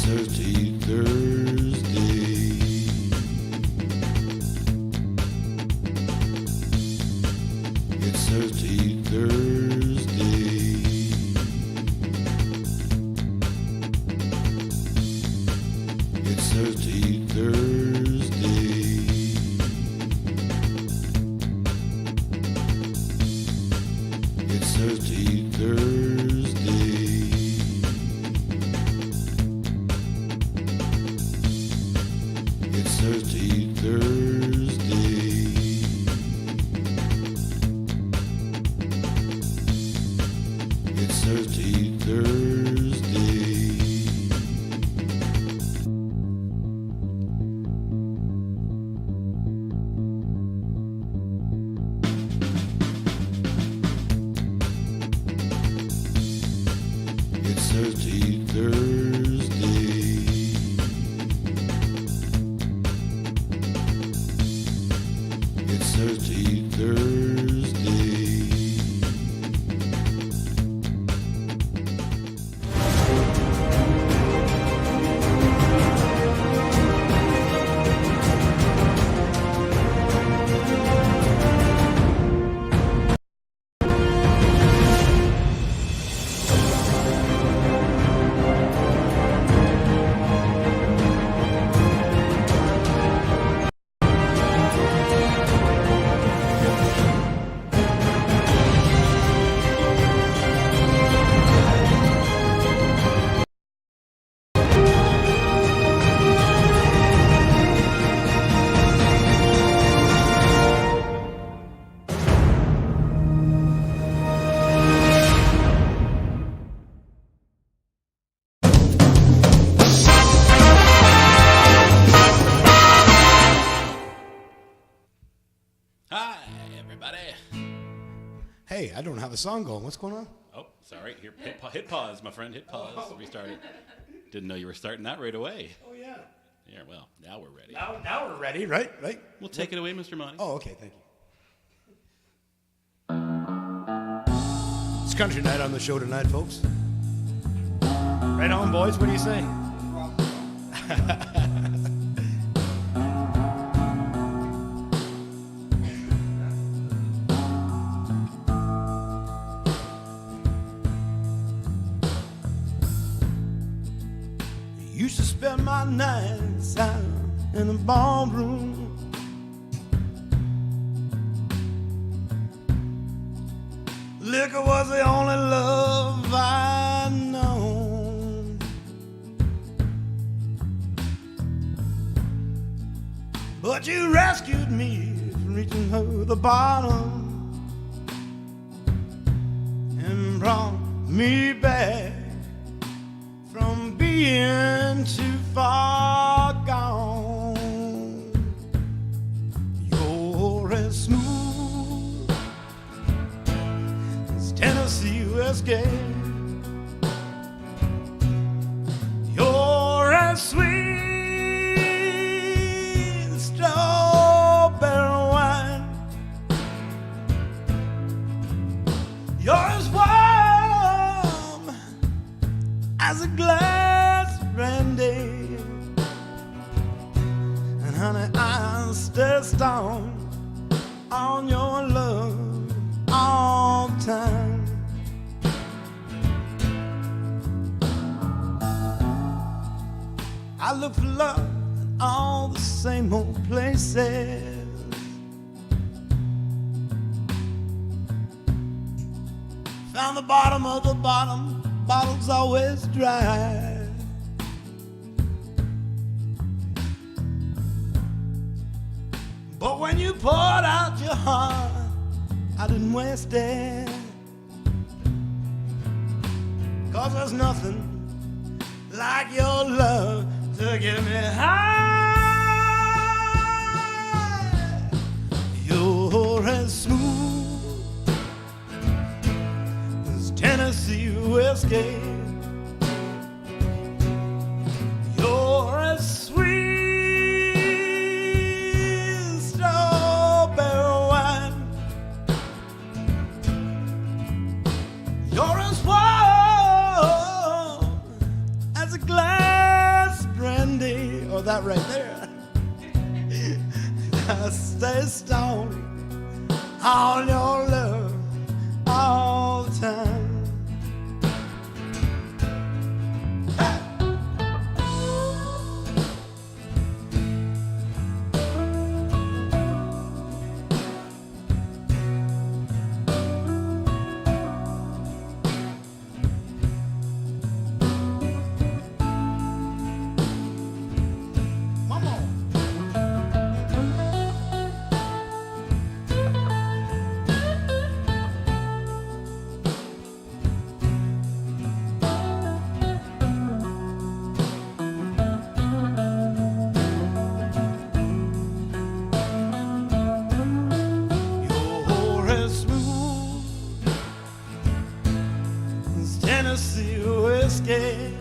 It's Thirsty Thursday. It's Thirsty Thursday. It's Thirsty Thursday. It's Thirsty Thursday. It's Thirsty Thursday. It's Thirsty Thursday. It's Thirsty Thursday. It's Thirsty Thursday. Hi, everybody. Hey, I don't have a song going. What's going on? Oh, sorry. Here, hit pause, my friend. Hit pause. Restart it. Didn't know you were starting that right away. Oh, yeah. Yeah, well, now we're ready. Now we're ready, right? Right? We'll take it away, Mr. Monty. Oh, okay. Thank you. It's country night on the show tonight, folks. Right on, boys. What do you say? Used to spend my nights out in the ballroom. Liquor was the only love I'd known. But you rescued me from reaching for the bottom and brought me back from being too far gone. You're as smooth as Tennessee whiskey. You're as sweet as strawberry wine. You're as warm as a glass of brandy. And honey, I stay stoned on your love all the time. I look for love in all the same old places. Found the bottom of the bottom, bottle's always dry. But when you poured out your heart, I didn't waste it. 'Cause there's nothing like your love to get me high. You're as smooth as Tennessee whiskey. You're as sweet as strawberry wine. You're as warm as a glass about that right there. I stay stoned on your love all the time. Tennessee whiskey,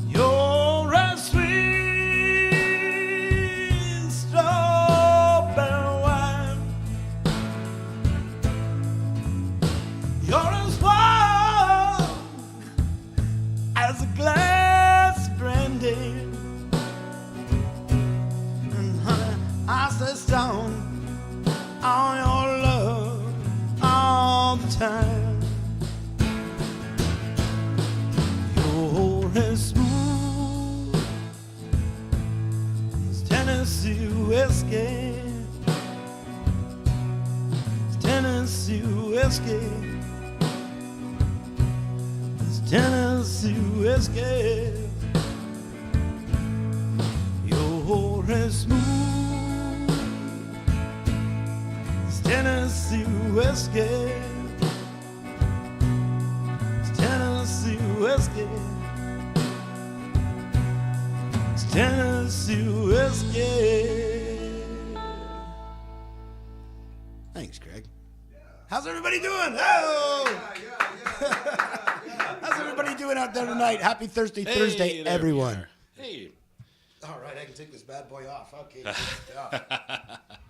you're as sweet strawberry wine, you're as warm as a glass of brandy, and honey, I stay stoned on your love all the time. As smooth as Tennessee whiskey, as Tennessee whiskey, as Tennessee whiskey. You're as smooth as Tennessee whiskey, as Tennessee whiskey. Tennessee whiskey. Thanks, Greg. How's everybody doing? Oh! How's everybody doing out there tonight? Happy Thirsty Thursday, there everyone. Hey. All right, I can take this bad boy off. Okay.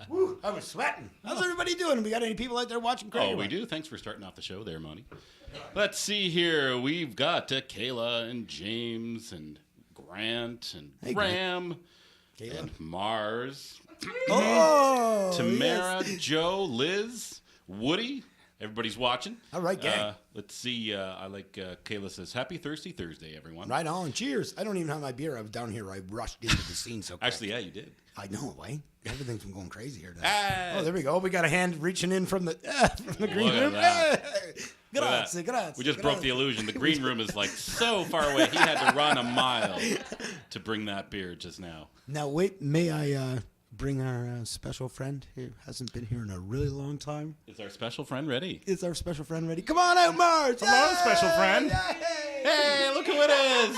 Woo, I was sweating. How's everybody doing? We got any people out there watching Greg? Oh, we do. Thanks for starting off the show there, Monty. Let's see here. We've got Kayla and James and Grant and Graham and Mars. Oh, Tamara, yes. Joe, Liz, Woody. Everybody's watching. All right, gang. Let's see. I like Kayla says, Happy Thirsty Thursday, everyone. Right on. Cheers. I don't even have my beer. I was down here. I rushed into the scene so quick. Actually, yeah, you did. I know, right? Everything's been going crazy here today. Ah. Oh, there we go. We got a hand reaching in from the green Look at room. that. Grazie, grazie. We just broke the illusion. The green room is like so far away. He had to run a mile to bring that beer just now. Now, wait, may I bring our special friend who hasn't been here in a really long time? Is our special friend ready? Is our special friend ready? Come on out, Mars! Hello, special friend. Yay! Hey, look who it is.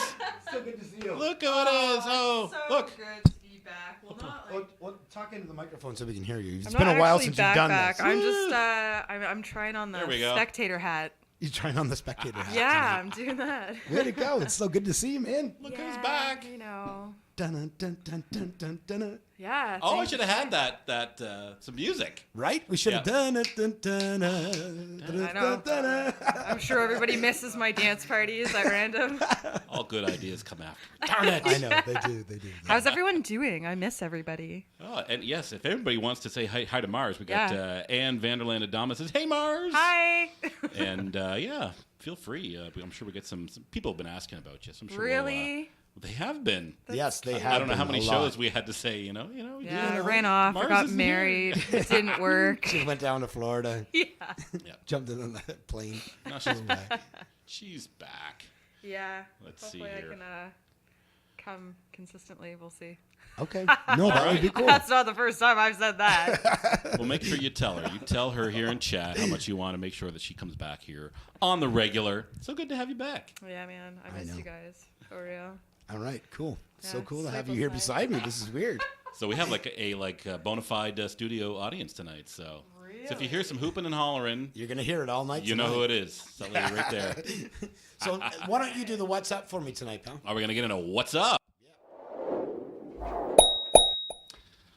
So good to see you. Look who it is. Oh, so look. good to be back. Well, not like Talk into the microphone so we can hear you. It's I'm been not a while actually since you've done back. this. I'm just I'm trying on the There we go. spectator hat. You're trying on the spectator hat. Yeah, I'm doing that. Way to go. It's so good to see you, man. Look Yeah, who's back. You know. Dun, dun, dun, dun, dun, dun, dun. Yeah. Oh, I thank should you. have had that some music. Right? We should have Yeah. done it. Dun, dun, dun, dun, I know. dun, dun. I'm sure everybody misses my dance parties at random. All good ideas come after. Darn it. I know. They do. They do. How's everyone doing? I miss everybody. Oh, and yes, if everybody wants to say hi to Mars, we got Yeah. Ann Vanderland Adama says, Hey, Mars. Hi. And yeah, feel free. I'm sure we get some people have been asking about you. So I'm sure Really? they have been. Yes, they have. I don't know how been many a lot. shows we had to say. You know. Yeah, I ran off. Mars I got isn't married. here. It didn't work. She went down to Florida, Yeah. jumped in on the plane. No, she's back. She's back. Yeah. Let's Hopefully see I here. can come consistently. We'll see. Okay. No, that would be cool. That's not the first time I've said that. Well, make sure you tell her. You tell her here in chat how much you want to make sure that she comes back here on the regular. So good to have you back. Yeah, man. I miss know. you guys. For real. All right, cool. So Yeah, cool to have you sleepless here night. beside me. This is weird. So we have like a bona fide studio audience tonight. So if you hear some hooping and hollering, You're gonna hear it all night. you know who it is. It's that lady right there. So why don't you do the what's up for me tonight, pal? Are we going to get into what's up?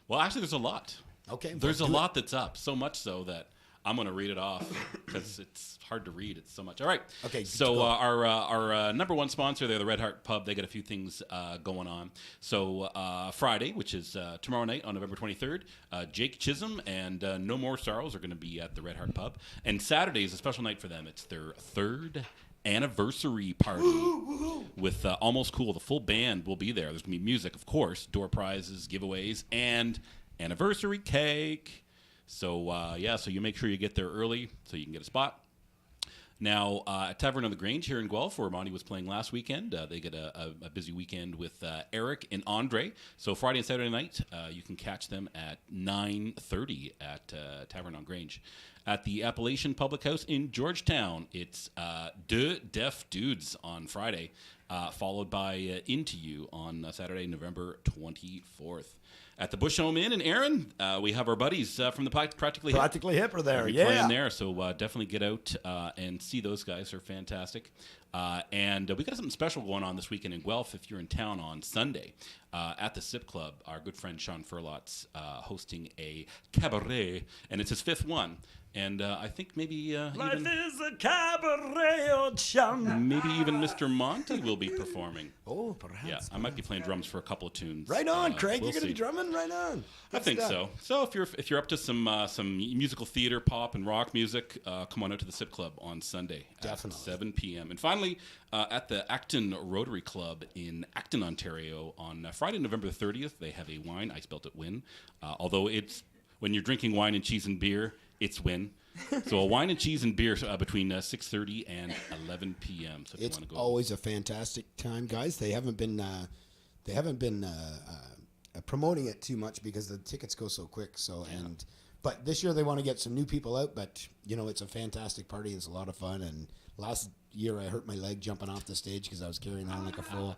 Well, actually, there's a lot. Okay. There's a do it. lot that's up. So much so that I'm going to read it off because it's hard to read. It's so much. All right. Okay, So go. our number one sponsor, they're the Red Heart Pub. They got a few things going on. So Friday, which is tomorrow night on November 23rd, Jake Chisholm and No More Sorrows are going to be at the Red Heart Pub. And Saturday is a special night for them. It's their third anniversary party with Almost Cool. The full band will be there. There's going to be music, of course, door prizes, giveaways, and anniversary cake. So, so you make sure you get there early so you can get a spot. Now, at Tavern on the Grange here in Guelph, where Monty was playing last weekend, they get a busy weekend with Eric and Andre. So Friday and Saturday night, you can catch them at 9:30 at Tavern on Grange. At the Appalachian Public House in Georgetown, it's Deux Deaf Dudes on Friday, followed by Into You on Saturday, November 24th. At the Bush Home Inn in Erin, we have our buddies from the Practically Hip. Practically Hipper there, They'll be playing there, so definitely get out and see those guys. They're fantastic. And we got something special going on this weekend in Guelph. If you're in town on Sunday at the Sip Club, our good friend Sean Furlot's hosting a cabaret, and it's his 5th one. And I think maybe Life is a cabaret, oh chum. maybe even Mr. Monty will be performing. Oh, perhaps. Yeah, I might be playing drums for a couple of tunes. Right on, Craig. We'll You're going to see. be drumming? Right on. I Good think stuff. so. So if you're up to some musical theater, pop, and rock music, come on out to the Sip Club on Sunday Definitely. at 7 p.m. And finally, at the Acton Rotary Club in Acton, Ontario, on Friday, November 30th, they have a wine. I spelt it win. Although it's when you're drinking wine and cheese and beer, it's win. So a wine and cheese and beer between 6:30 and 11 p.m. So if It's you want to go, always a fantastic time, guys. They haven't been promoting it too much because the tickets go so quick. So but this year they want to get some new people out. But it's a fantastic party. It's a lot of fun. And last year I hurt my leg jumping off the stage because I was carrying on like a fool.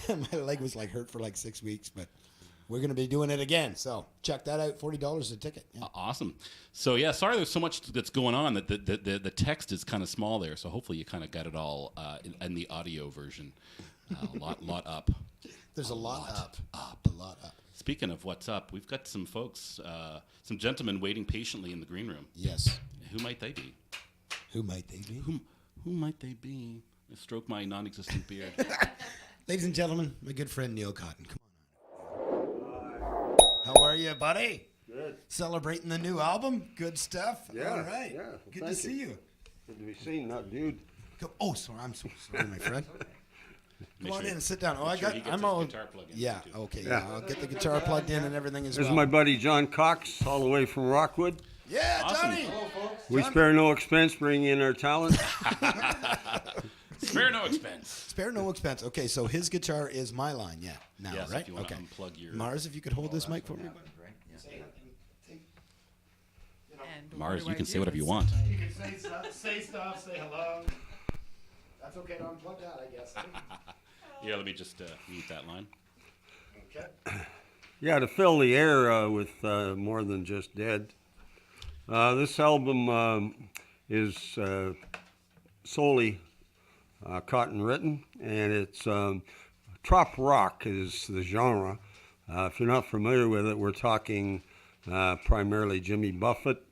My leg was hurt for 6 weeks, but. We're going to be doing it again. So check that out. $40 a ticket. Yeah. Awesome. So sorry there's so much that's going on that the text is kind of small there. So hopefully you kind of got it all in the audio version. A lot up. There's a lot up. A lot up. Speaking of what's up, we've got some folks, some gentlemen waiting patiently in the green room. Yes. Who might they be? Who might they be? Who might they be? I stroke my non-existent beard. Ladies and gentlemen, my good friend Neil Cotton. Come on. How are you, buddy? Good. Celebrating the new album? Good stuff? Yeah. All right. Yeah. Well, Good to thank see you. you. Good to be seen, not dude. Oh, sorry. I'm so sorry, my friend. Come Make on sure- in and sit down. Oh, make sure he gets I'm his all. guitar plugged in Yeah. too. Okay. Yeah. I'll get the guitar plugged in and everything as There's well. my buddy John Cox, all the way from Rockwood. Yeah, Awesome. Johnny. We spare no expense bringing in our talent. Spare no expense. Spare no expense. Okay, so his guitar is my line. Yeah. Now, Yes, right? if you want Okay. to unplug your... Mars, if you could hold this mic for me. And Mars, what do you I can do say whatever you with want. You can say stuff, say hello. That's okay to unplug that, I guess. Yeah, let me just mute that line. Okay. Yeah, to fill the air with more than just dead. This album is solely cotton written, and it's trop rock is the genre. If you're not familiar with it, we're talking primarily Jimmy Buffett,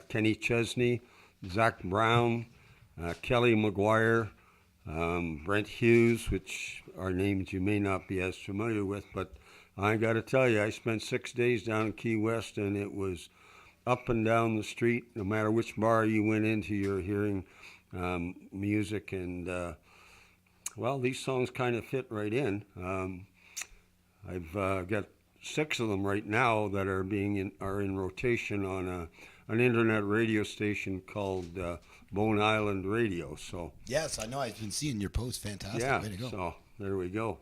Kenny Chesney, Zach Brown, Kelly McGuire, Brent Hughes, which are names you may not be as familiar with, but I got to tell you, I spent 6 days down in Key West, and it was up and down the street. No matter which bar you went into, you're hearing music, and these songs kind of fit right in. I've got 6 of them right now that are in rotation on an internet radio station called Bone Island Radio. So Yes, I know. I've been seeing your post. Fantastic. yeah, Way to go. so there we go.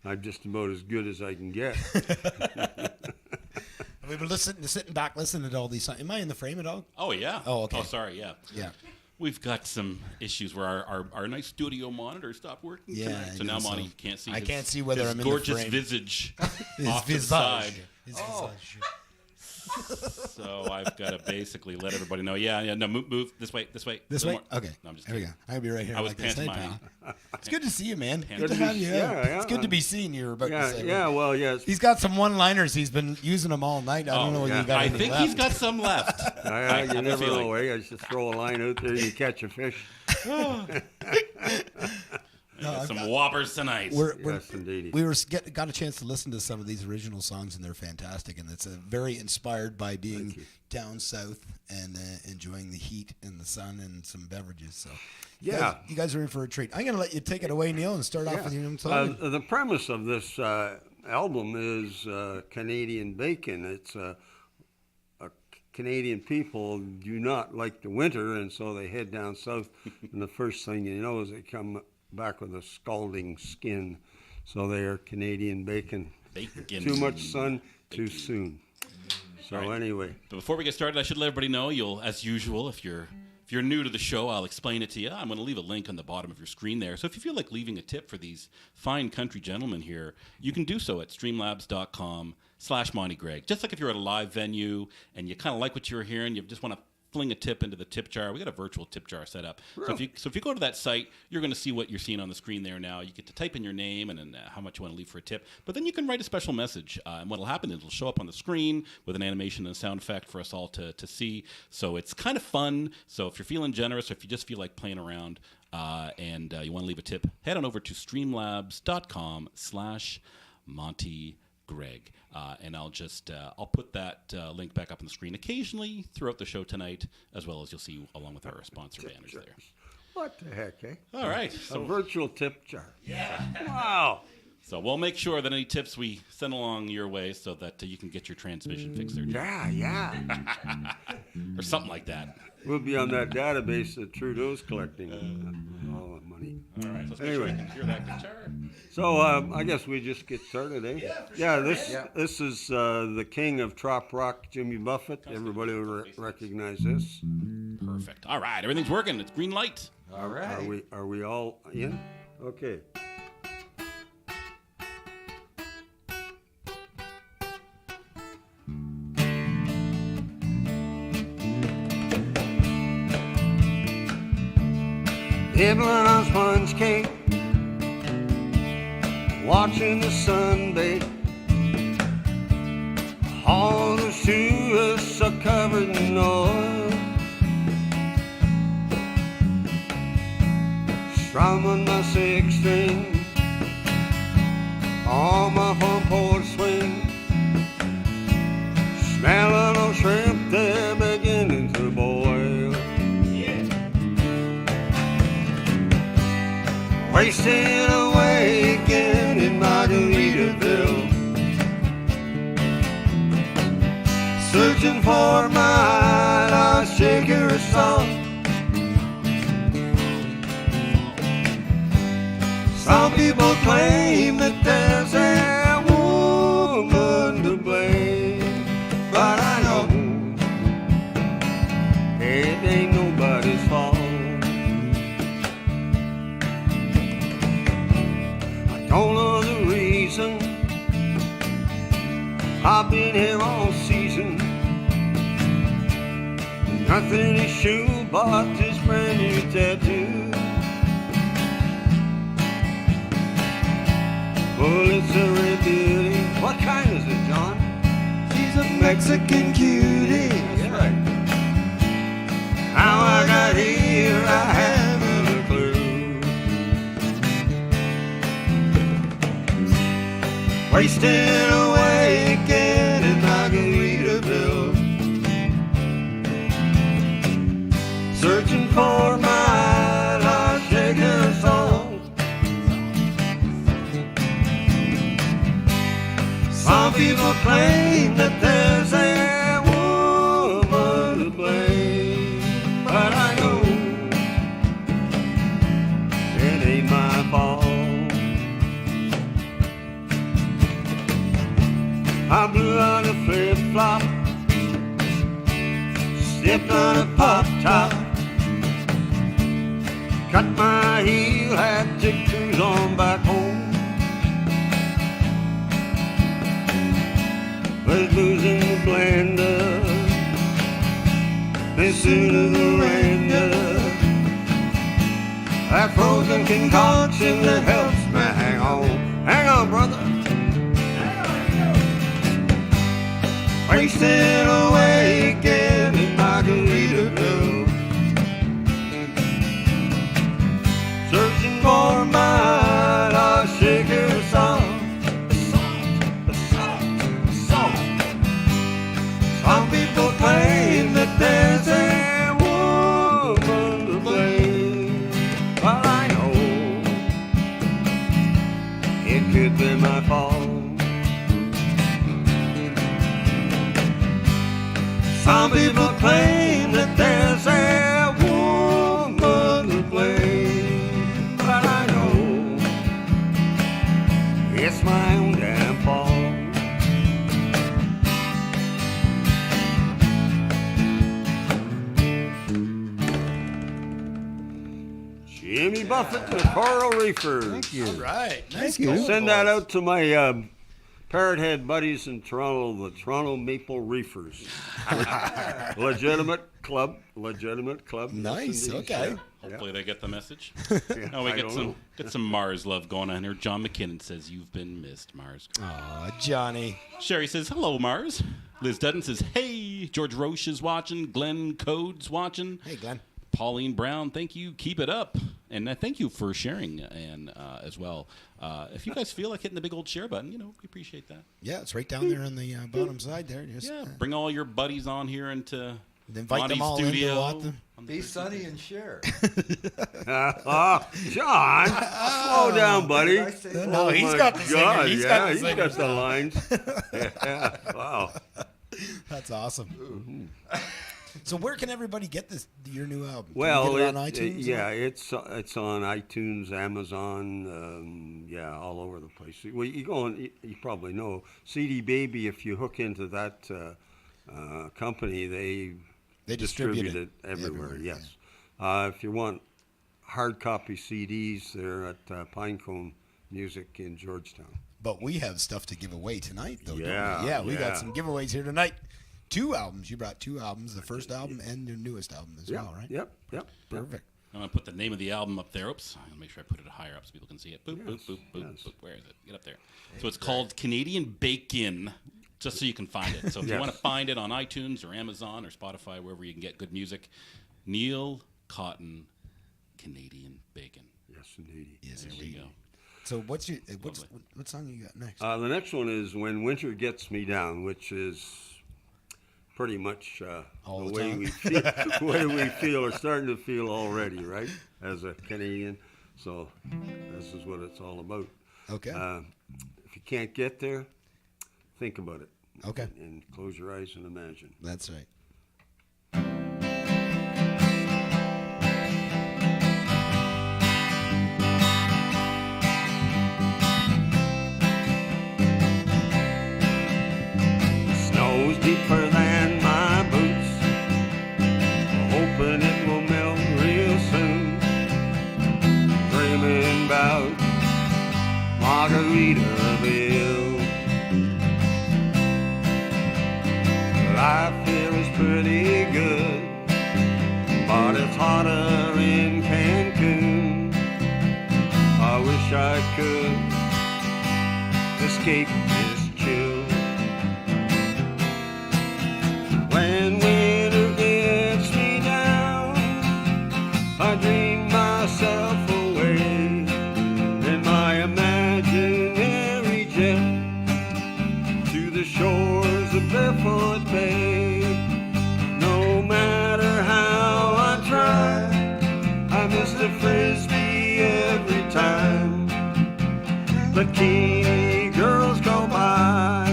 I'm just about as good as I can get. We were sitting back, listening to all these songs. Am I in the frame at all? Oh, yeah. Oh, okay. Oh, sorry, yeah. Yeah. We've got some issues where our nice studio monitor stopped working Yeah, tonight. I So know, now so Monty can't see I his, can't see whether his I'm in the gorgeous frame. visage His off to the visage. side. His visage. So I've got to basically let everybody know. Yeah, no, move this way. This No way? more. Okay. No, I'm just There we kidding. go. I'll be right here. I was like this. Hey, pantomiming. pal. It's good to see you, man. Good to Good to have be- you. yeah, yeah. It's good to be seen. You're about to say. Yes. He's got some one-liners. He's been using them all night. I don't know what you got. I any think left. he's got some left. You have a never feeling. know. I just throw a line out there, you catch a fish. Got some whoppers tonight. Yes, indeed. We got a chance to listen to some of these original songs, and they're fantastic. And it's very inspired by being down south and enjoying the heat and the sun and some beverages. So, you guys are in for a treat. I'm going to let you take it away, Neil, and start off with your own song. The premise of this album is Canadian bacon. It's Canadian people do not like the winter, and so they head down south. And the first thing you know is they come back with a scalding skin. So they are Canadian bacon. Bacon. Too much sun, too soon. So anyway. But before we get started, I should let everybody know, you'll, as usual, if you're new to the show, I'll explain it to you. I'm going to leave a link on the bottom of your screen there. So if you feel like leaving a tip for these fine country gentlemen here, you can do so at streamlabs.com/Monty Gregg. Just like if you're at a live venue and you kind of like what you're hearing, you just want to fling a tip into the tip jar. We got a virtual tip jar set up. Really? So if you go to that site, you're going to see what you're seeing on the screen there now. You get to type in your name and then how much you want to leave for a tip. But then you can write a special message. And what will happen is it'll show up on the screen with an animation and a sound effect for us all to see. So it's kind of fun. So if you're feeling generous or if you just feel like playing around and you want to leave a tip, head on over to streamlabs.com/Monty Greg. And I'll put that link back up on the screen occasionally throughout the show tonight, as well as you'll see along with our sponsor banners there. What the heck, eh? All right. A So, virtual tip jar. Yeah. Wow. so we'll make sure that any tips we send along your way so that you can get your transmission fixed there, Yeah. or something like that. We'll be on that database that Trudeau's collecting all the money. All right. Let's Anyway. make sure we can hear that guitar. So I guess we just get started, eh? Yeah, this is the king of trop rock, Jimmy Buffett. Everybody will recognize this. Perfect. All right. Everything's working. It's green light. All right. Are we all in? Okay. Nibbling on sponge cake, watching the sun bake. All the shoes are covered in oil. Strumming my six string on my front porch swing. Smelling of shrimp, they're beginning to boil. Wasting away again in Margaritaville, searching for my lost shaker of salt. Some people claim that there's a woman to blame, but I know it ain't nobody's fault. Don't know the reason I've been here all season. Nothing to shoe but this brand new tattoo. Well, it's a red beauty. What kind is it, John? She's a Mexican cutie. That's right. How I got here, I haven't a clue. Wasting away again in Margaritaville, searching for my lost shaker of salt. Some people claim that there's a woman to blame, but I know it ain't my fault. I blew out a flip-flop, stepped on a pop-top, cut my heel, had to cruise on back home. Was losing the blender, soon as the rain does. That frozen concoction that helps me hang on. Hang on, brother. Wasting away again in Margaritaville. Searching for a mile, I'll shake her salt. Some people claim that there's a woman to blame, but I know it could be my fault. Some people claim that there's a woman to blame, but I know it's my own damn fault. Jimmy Buffett and the Coral Reefers. Thank you. All right. Nice. Send that out to my parrot head buddies in Toronto, the Toronto Maple Reefers. Legitimate club. Nice. Yes, indeed. Okay. Hopefully they get the message. Yeah, Oh, we I get don't some know. get some Mars love going on here. John McKinnon says you've been missed, Mars. Aw, Johnny. Sherry says hello, Mars. Liz Dutton says hey. George Roche is watching. Glenn Code's watching. Hey, Glenn. Pauline Brown, thank you. Keep it up, and thank you for sharing and as well. If you guys feel like hitting the big old share button, we appreciate that. Yeah, it's right down there on the bottom side there. Just Yeah, bring all your buddies on here into invite them Monty's all in to studio. watch them. on the Be Thirsty sunny Thursday. and share. John, slow down, buddy. Did I say that? No, Oh he's my got the singer. God, He's yeah, got the he's singer got the stuff. lines. Yeah, wow. That's awesome. So where can everybody get your new album? Well, can you get it on iTunes? yeah, it's on iTunes, Amazon, all over the place. Well, you go on, you probably know CD Baby. If you hook into that company, they distribute it everywhere. Yes. If you want hard copy CDs, they're at Pinecone Music in Georgetown. But we have stuff to give away tonight, though. Yeah, don't we? Yeah, we yeah. got some giveaways here tonight. 2 albums. You brought 2 albums, the first album and your newest album as well, right? Yep. Perfect. I'm gonna put the name of the album up there. Oops, I'm gonna make sure I put it higher up so people can see it. Boop, Yes, boop, boop, boop, yes. boop. Where is it? Get up there. So it's called Canadian Bakin, just so you can find it. So if you Yes. want to find it on iTunes or Amazon or Spotify, wherever you can get good music, Neil Cotton, Canadian Bacon. Yes, indeed. Yes, There we indeed. go. So what song you got next? The next one is When Winter Gets Me Down, which is pretty much All the the way time. we feel, the way we feel or starting to feel already, right? As a Canadian, so this is what it's all about. Okay. If you can't get there, think about it. Okay. And close your eyes and imagine. That's right. Snow's deeper than my boots, hoping it will melt real soon. Dreaming about Margaritaville. Life here is pretty good, but it's hotter in Cancun. I wish I could escape this chill. When winter gets me down, I dream myself away in my imaginary jet to the shores of Barefoot Bay. No matter how I try, I miss the frisbee every time. Bikini girls go by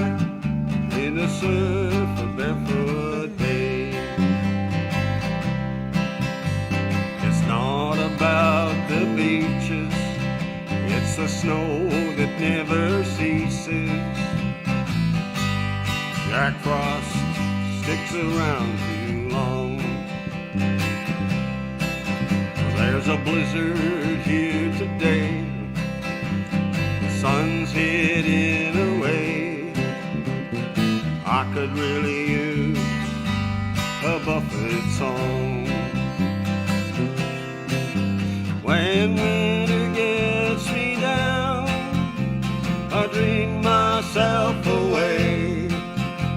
in the surf of Barefoot Bay. It's not about the beaches, it's the snow that never ceases. Jack Frost sticks around too long. There's a blizzard here today, the sun's hidden away. I could really use a buffet beloved song. When winter gets me down, I dream myself away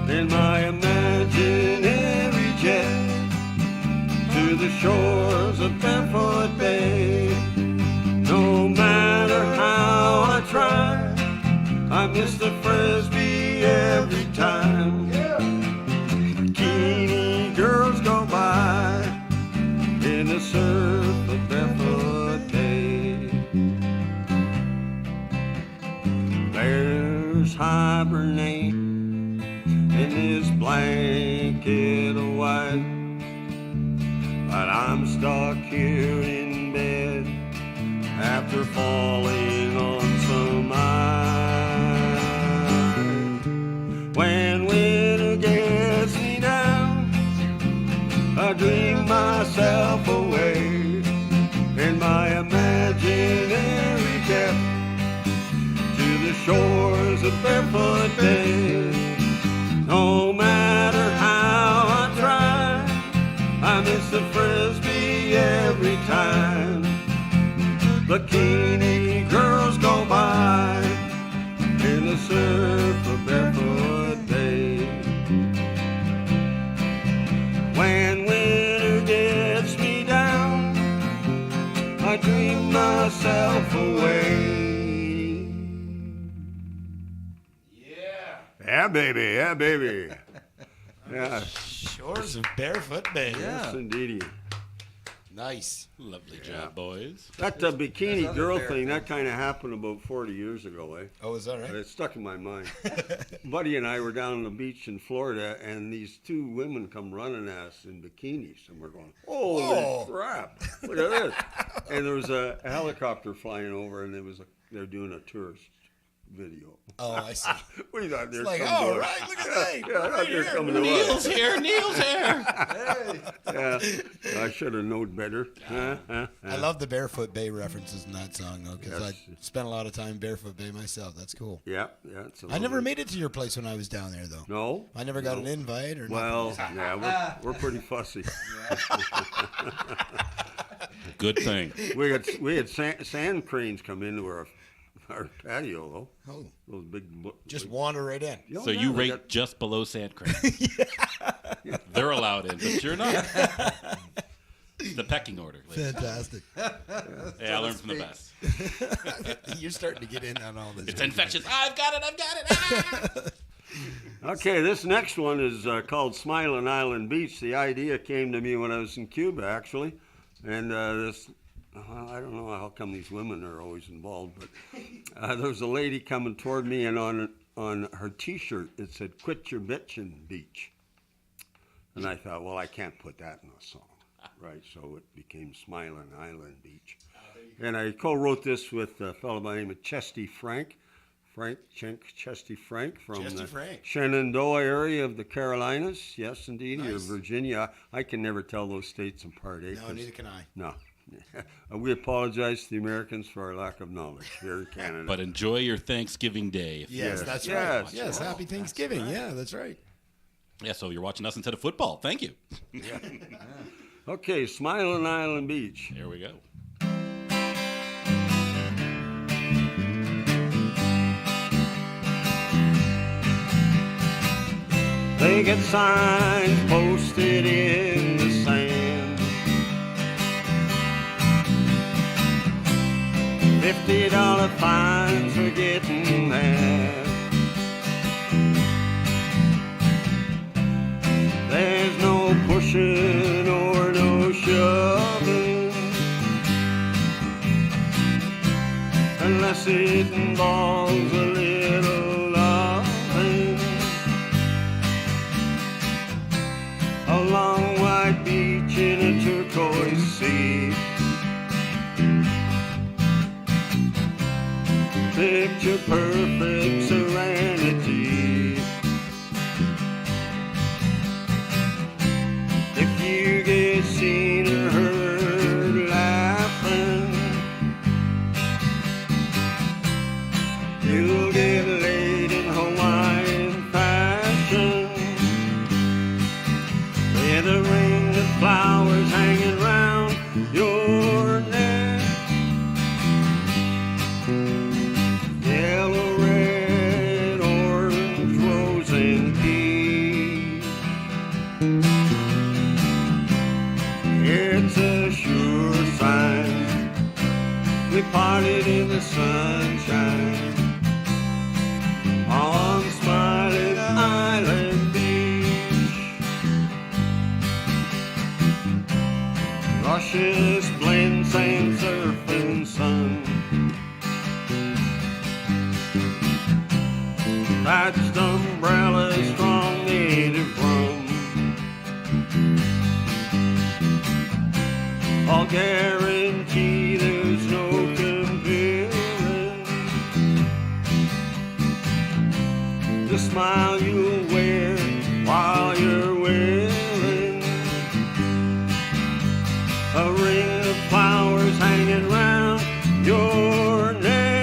in my imaginary jet to the shores of Barefoot Bay. No matter how I try, I miss the Frisbee every time. Bikini girls go by in the surf of Barefoot Bay. Bears hibernate in his blanket of white, but I'm stuck here in bed after falling on some ice. When winter gets me down, I dream myself away in my imaginary jet to the shores of Barefoot Bay. No matter how I try, I miss the Frisbee every time. Bikini girls go by in the surf of Barefoot Bay. When winter gets me down, I dream myself away. Yeah, baby, yeah, baby. Yeah, Shores of Barefoot Bay. yes, indeedy. Nice. Lovely job, boys. That bikini girl thing, that kind of happened about 40 years ago, eh? Oh, is that But right? it stuck in my mind. Buddy and I were down on the beach in Florida, and these two women come running at us in bikinis, and we're going, holy Whoa. crap, look at this. And there was a helicopter flying over, and they're doing a tourist video. Oh, I see. We thought they're It's like, coming oh, to us. right, look at that. Yeah, I thought they were coming to Neil's us. here. Neil's here. Yeah, I should have known better. I love the Barefoot Bay references in that song, though, because Yes. I spent a lot of time Barefoot Bay myself. That's cool. Yeah. It's I never made it to your place when I was down there, though. No? I never got an invite or Well, yeah, we're pretty fussy. Good thing. We had sand cranes come into our patio, though. Oh, Those big. just wander right in. Oh, So yeah, you they rate got- just below sand crane. They're allowed in, but you're not. It's the pecking order. ladies. Fantastic. Hey, I learned from the best. You're starting to get in on all this. It's infectious. I've got it. Ah! Okay, this next one is called Smiling Island Beach. The idea came to me when I was in Cuba, actually, and I don't know how come these women are always involved, but there was a lady coming toward me, and on her T-shirt it said "Quit Your Bitchin' Beach," and I thought, well, I can't put that in a song, right? So it became Smiling Island Beach, and I co-wrote this with a fellow by the name of Chesty Frank Chesty Frank from Chesty the Frank. Shenandoah area of the Carolinas. Yes, indeed, or Nice. Virginia. I can never tell those states apart. No, 'Cause- neither can I. no. We apologize to the Americans for our lack of knowledge here in Canada. But enjoy your Thanksgiving Day. Yes, Yes, that's yes. right. Yes, happy Thanksgiving. Yeah, that's right. Yeah, so you're watching us instead of football. Thank you. Okay, Smiling Island Beach. Here we go. They get signs posted in the sand. $50 fines for getting mad. There's no pushing or no shoving unless it involves a little loving. A long white beach in a turquoise sea. Picture perfect serenity. If you get seen or heard laughing, you'll get laid in Hawaiian fashion with a ring that patched umbrellas, strong native rum. I'll guarantee there's no comparing the smile you'll wear while you're wearing a ring of flowers hanging round your neck.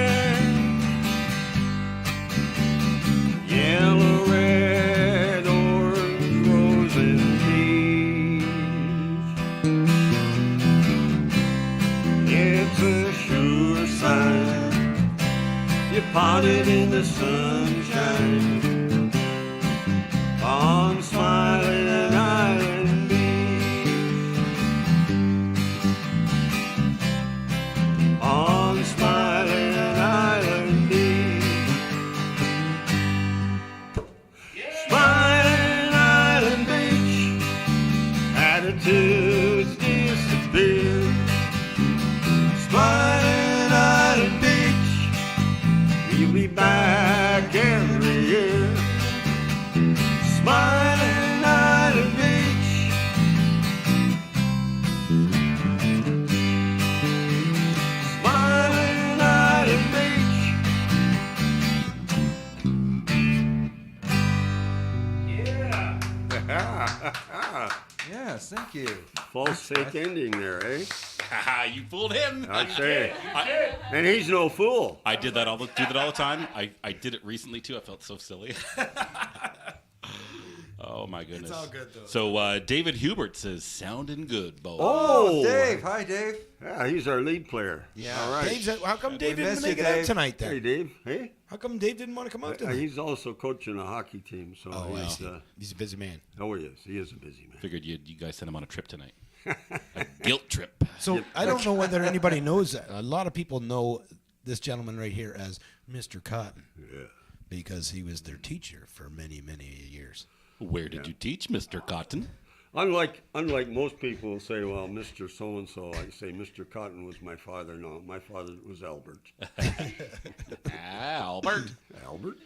Yellow, red, orange, rose, and peach. It's a sure sign you potted in the sunshine on Smiling Island Beach. On Smiling Island Beach. Smiling Island Beach. Attitudes disappear. Smiling Island Beach. We'll be back every year. Smiling Island Beach. Smiling Island Beach. Yeah. Yes, thank you. False fake ending there, eh? Haha, you fooled him. I'd say. I, And he's no fool. I do that all the time. I did it recently too. I felt so silly. Oh my goodness. It's all good, though. So David Hubert says, "Sounding good, boy." Oh, Dave. Hi, Dave. Yeah, he's our lead player. Yeah. All right. Dave's how come Dave didn't miss make you, it out Dave. tonight Hey, then? Dave. Hey. How come Dave didn't want to come out tonight? He's also coaching a hockey team, so Oh, I he's, see. He's a busy man. oh, he is. He is a busy man. Figured you guys sent him on a trip tonight. A guilt trip. So I don't know whether anybody knows that. A lot of people know this gentleman right here as Mr. Cotton Yeah. because he was their teacher for many, many years. Where did you teach, Mr. Cotton? Unlike most people who say, well, Mr. So-and-so, I say Mr. Cotton was my father. No, my father was Albert. Albert. Albert?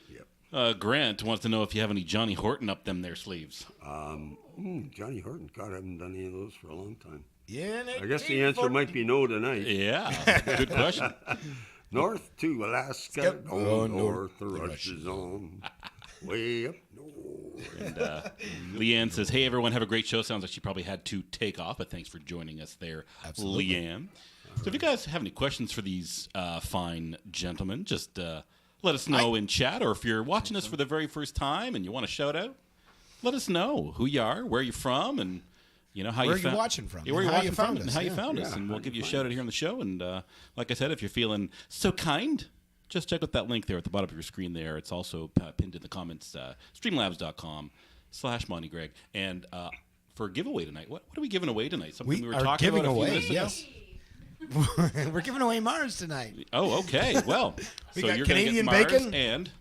Yep. Grant wants to know if you have any Johnny Horton up them there sleeves. Johnny Horton. God, I haven't done any of those for a long time. Yeah, I guess the answer might be no tonight. Yeah, good question. North to Alaska, Oh, north, the rush is on. Way up north. And Leanne says, "Hey everyone, have a great show." Sounds like she probably had to take off, but thanks for joining us there, Absolutely. Leanne. So if you guys have any questions for these fine gentlemen, just let us know in chat, or if you're watching us for the very first time and you want to shout out, let us know who you are, where you're from, and you know how Where you you're watching from, Yeah, where and you're how watching you from, found and us, how you yeah. found us, Yeah, and how we'll give you a you shout find out here on the show. And like I said, if you're feeling so kind, just check out that link there at the bottom of your screen there. It's also pinned in the comments, streamlabs.com/Monty Greg. And for a giveaway tonight, what are we giving away tonight? Something We were are talking giving about a few away, minutes ago? yes. We're giving away Mars tonight. Oh, okay. Well, We so got you're going to Canadian get Mars bacon. and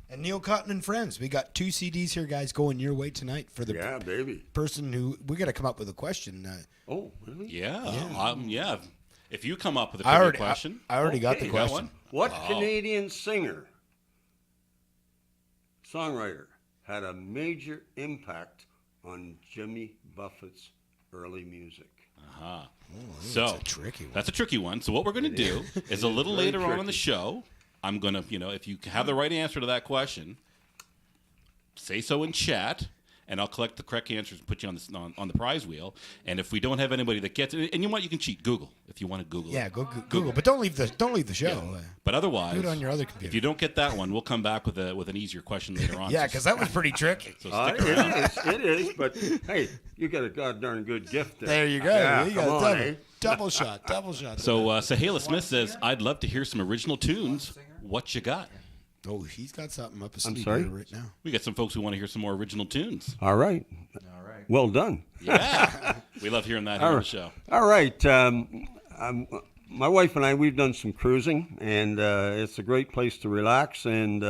And Neil Cotton and Friends. We got 2 CDs here, guys, going your way tonight for the Yeah, baby. person who... We got to come up with a question. Oh, really? yeah. If you come up with a I trivia already, question, I already got Okay. the you got question. one? What Canadian singer, songwriter, had a major impact on Jimmy Buffett's early music? So That's a tricky one. That's a tricky one. So what we're going to do is a little very later on in the tricky. show, I'm going to, if you have the right answer to that question, say so in chat, and I'll collect the correct answers and put you on the prize wheel. And if we don't have anybody that gets it, and you know what, you can cheat. Google if you want to Google. Yeah, it. go Google. But don't leave the show. But otherwise, Do it on your other computer. if you don't get that one, we'll come back with an easier question later on. Yeah, So- because that was pretty tricky. so stick It around. is, it is, but hey, you got a god-darn good gift there. There you go. Yeah, you come got on, double, eh? double shot, double shot. So Sahela Smith says, "I'd love to hear some original tunes. What you got?" Oh, he's got something up his I'm sleeve sorry? here right now. We got some folks who want to hear some more original tunes. All right. All right. Well done. Yeah, we love hearing that here on the show. All right. My wife and I, we've done some cruising, and it's a great place to relax. And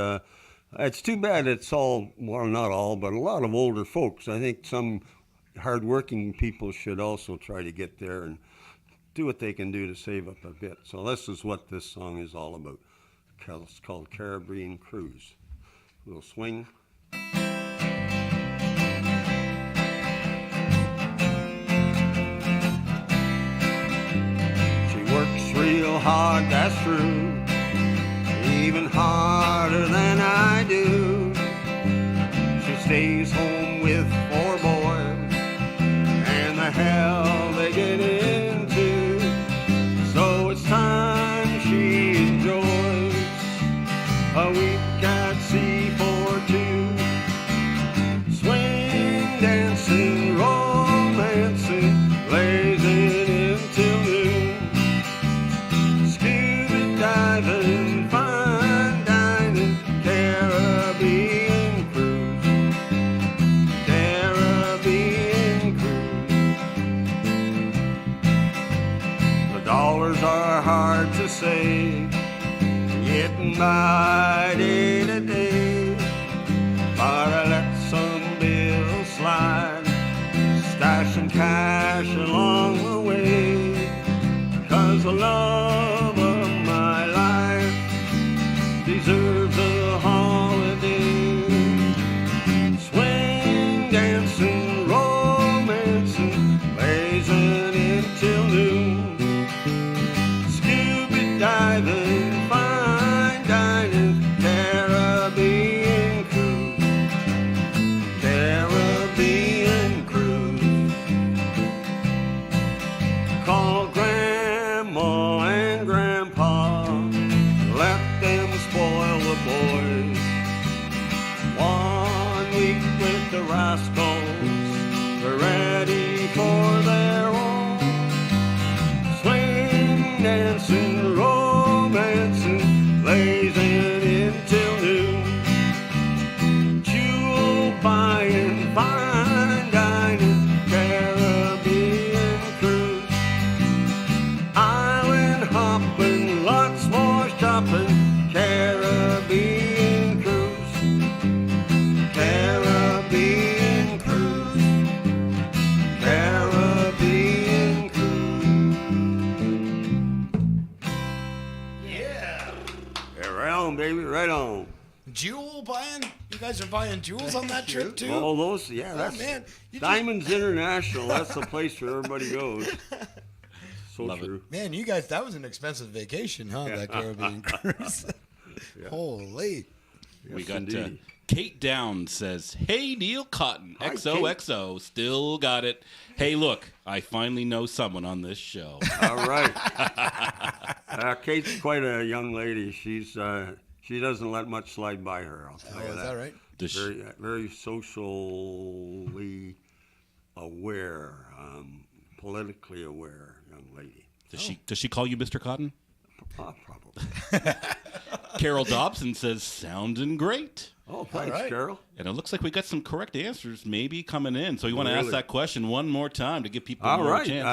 it's too bad it's all, well, not all, but a lot of older folks. I think some hardworking people should also try to get there and do what they can do to save up a bit. So this is what this song is all about. It's called Caribbean Cruise. little swing. She works real hard, that's true, even harder than I do. She stays home with 4 boys, and the hell they get into. So it's time she enjoys a week at sea for 2. Swing dancing, romancing, blazing until noon. Scuba diving, fine dining, Caribbean cruise. Caribbean cruise. The dollars are hard to save, getting by day to day. But I let some bills slide, stashing cash along the way. 'Cause the love of my life deserves a holiday. Swing dancing, romancing, blazing until noon. Scuba diving, fine dining, Caribbean cruise. Caribbean cruise. Call Grandma and Grandpa, let them spoil the boys. 1 week with the rascals, they're ready for their own. Swing dancing, romancing, blazing until noon. Jewel buying, fine dining, Caribbean cruise. Island hopping, lots more shopping, Caribbean cruise. Caribbean cruise. Caribbean cruise. Yeah. Yeah, right on, baby, right on. Jewel buying? You guys are buying jewels on that trip too? All those, yeah, Oh, that's man. You just- Diamonds International. That's the place where everybody goes. So Love it. true. Man, you guys, that was an expensive vacation, huh? That Caribbean cruise. Holy. We got indeed. Kate Downs says, "Hey Neil Cotton, Hi, XOXO, still got it. Hey, look, I finally know someone on this show." All right. Kate's quite a young lady. She doesn't let much slide by her. I'll tell Oh, you is that right? Does she- Very socially aware, politically aware young lady. Does she call you Mr. Cotton? Probably. Carol Dobson says, "Sounding great." Oh, thanks, right. Carol. And it looks like we got some correct answers maybe coming in. So you want to ask Really? that question one more time to give people All more right. chance.